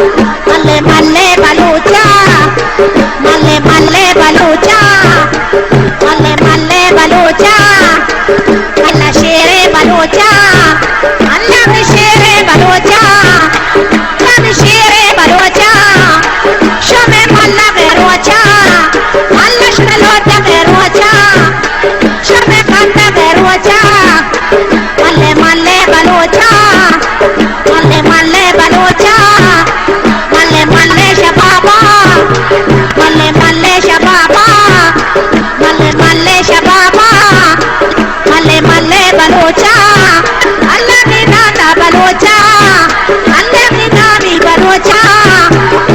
मल्ले मल्ले बलूचा मल्ले मल्ले बलूचा मल्ले मल्ले बलूचा अल्लाह शेरे बलूचा अल्लाह भी शेरे बलूचा अल्लाह भी शेरे बलूचा शमे मल्ला बेरोचा अल्लाह शमे लोटा बेरोचा शमे कंदा बेरोचा मल्ले मल्ले बलूचा मल्ले मल्ले बलूचा मल्ले मल्ले शबाबा मल्ले मल्ले शबाबा मल्ले मल्ले शबाबा मल्ले मल्ले बलूचा अल्लाह की नाना बलूचा अल्लाह की नानी बलूचा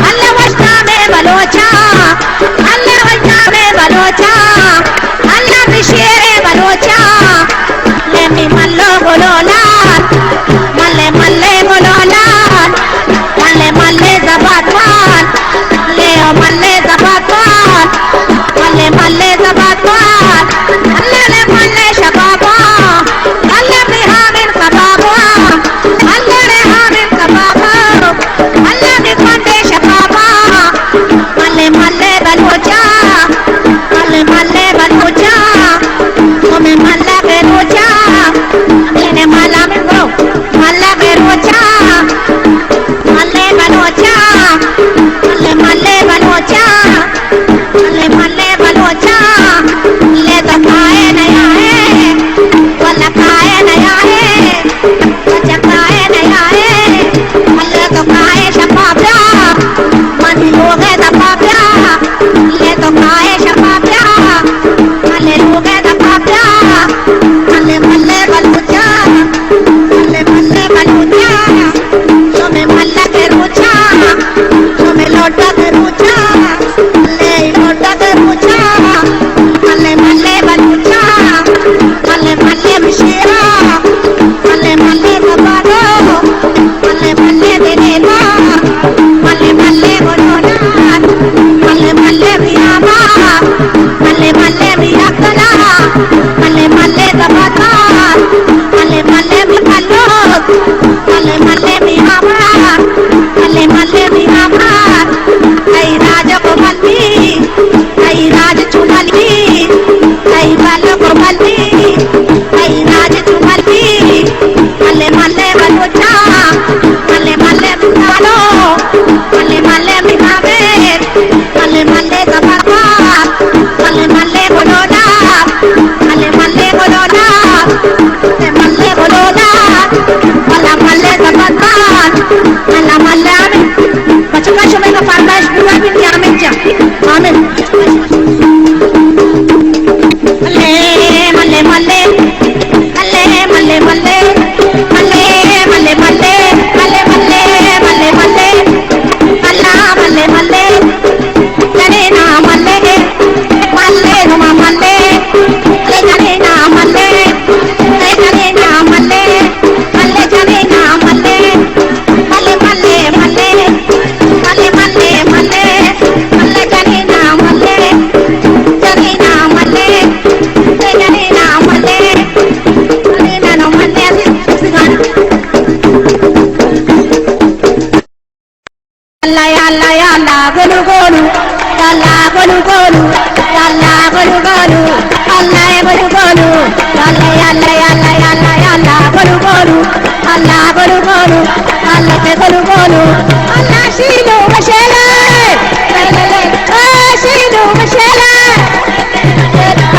अल्लाह वस्ता में बलूचा अल्लाह वस्ता में बलूचा अल्लाह भी शेरे बलूचा ले मी मल्लो बोलोलाल मल्ले मल्ले बोलोलाल मल्ले मल्ले जबातवाल ले ओ मल्ले जबातवाल मल्ले मल्ले जबातवाल अल्लाह ले मल्ले शबाबा अल्लाह भी हामिल कबाबा अल्लाह ने हामिल कबाबा अल्लाह भी कंदे शबाबा मल्ले मल्ले बलूचा मल्ले मल्ले बलूचा तुम्हें मल्ला बेरोचा मैंने मल्ला में गो मल्ला बेरोचा मल्ले बलूचा मल्ले मल्ले बलूचा मल्ले मल्ले बलूचा ले तो खाए नया है वल्ला खाए नया है बच्चा खाए नया है मल्ले तो खाए शबाब्या मनी लोग है दबाब्या ले तो खाए शबाब्या मल्ले लोग है दबाब्या मल्ले मल्ले बलूचा मल्ले मल्ले बलूचा तुम्हें मल्ला के रूचा तुम्हें लोटा के रूचा ले लोटा के रूचा मल्ले मल्ले बलूचा मल्ले मल्ले मिशेरा मल्ले मल्ले बबालो मल्ले मल्ले दिनेला मल्ले मल्ले बोलोना मल्ले मल्ले बियाबा मल्ले मल्ले बियाकला मल्ले मल्ले दबाता मल्ले मल्ले बियालो मल्ले मल्ले बियाबा मल्ले मल्ले बियाबा आई राज को बल्ली आई राज चुमली आई बालो को बल्ली आई राज चुमली मल्ले मल्ले बलूचा मल्ले मल्ले बियालो मल्ले मल्ले बियाबे मल्ले मल्ले दबाता मल्ले मल्ले बोलोना मल्ले मल्ले बोलोना मल्ले मल्ले बोलोना मल्ला मल्ले दबाता मल्ला मल्ले आमिन बचका शमे का फरमाइश दुआ भी नहीं आमिन जा आमिन मल्ले मल्ले मल्ले मल्ले मल्ले मल्ले मल्ले मल्ले मल्ले मल्ले मल्ले मल्ले मल्ले अल्लाह मल्ले मल्ले चले ना मल्ले मल्ले नुमा मल्ले ले चले ना मल्ले ले चले ना मल्ले मल्ले चले ना मल्ले मल्ले मल्ले मल्ले मल्ले मल्ले मल्ले मल्ले चले ना मल्ले चले ना मल्ले ले चले ना मल्ले चले ना मल्ले अल्लाह अल्लाह अल्लाह गोलू गोलू अल्लाह गोलू गोलू अल्लाह गोलू गोलू अल्लाह गोलू गोलू अल्लाह अल्लाह अल्लाह अल्लाह अल्लाह गोलू गोलू अल्लाह गोलू गोलू अल्लाह पे गोलू गोलू अल्लाह शीलू मशेला शीलू मशेला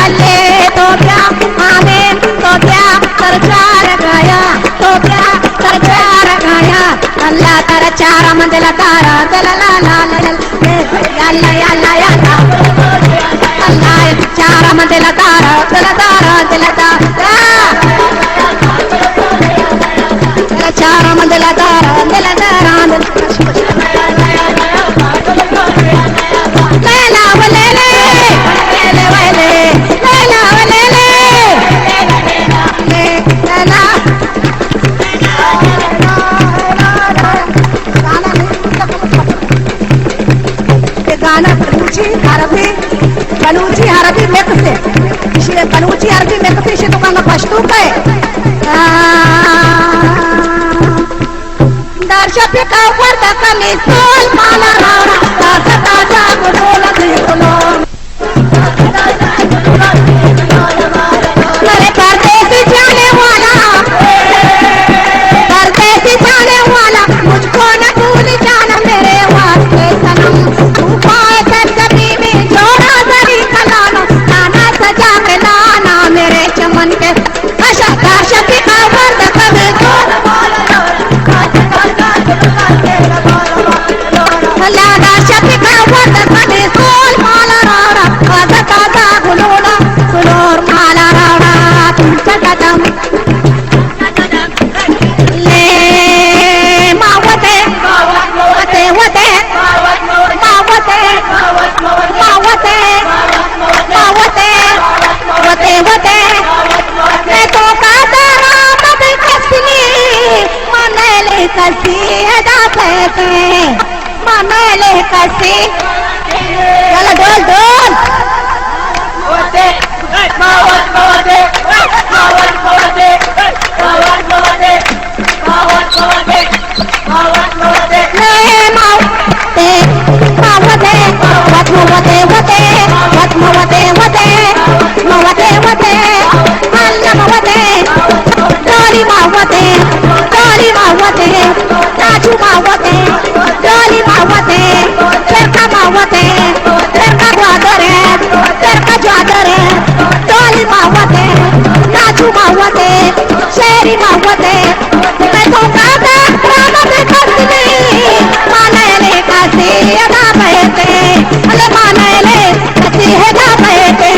अल्ले तो क्या आमीन तो क्या सरकार गाया तो क्या सरकार गाया अल्लाह तारा चारा मंदिर तारा ला ला ला अल्लाह अल्लाह अल्लाह अल्लाह चारा मंदिर तारा तारा तारा चारा मंदिर तारा तारा लैला वले ले ले वले लैला वले ले लैला गाना बलूची अरबी मिक्स है, इसलिए बलूची अरबी मिक्स से तो गाना पश्तो का है। दर्शक पिका वर्द कमी सोल माला रावड़ा ताजा ताजा गुलोल गुलो मेरे परदेसी जाने वाला मुझको न भूल जाना मेरे वास्ते सनम तू पाए सरजमी में जोड़ा जरी कलाना नाना सजा के लाना मेरे चमन के आशा काशा का वर्द कभी तो लाना शक्ति का वर्द कभी सोल माला रावड़ा ताजा ताजा गुलोला गुलोर माला रावड़ा तुम सदम कसी अदा कहते ममेले कसी चलो डोल डोल मोते मावत मोते मावत मोते मावत मोते मावत मोते मावत मोते ले मावते मावते वत मोते वते वत मोते वते मोते वते अल्लाह मोते डोली मावते नाचू मावते डोली मावते तेरका मावते तेरका ज्वादर है डोली मावते नाचू मावते शेरी मावते मैं तो काका राम में कसली मानेले कासी अदा बहते अले मानेले कसी है दा बहते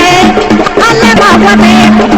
अल्लाह मावते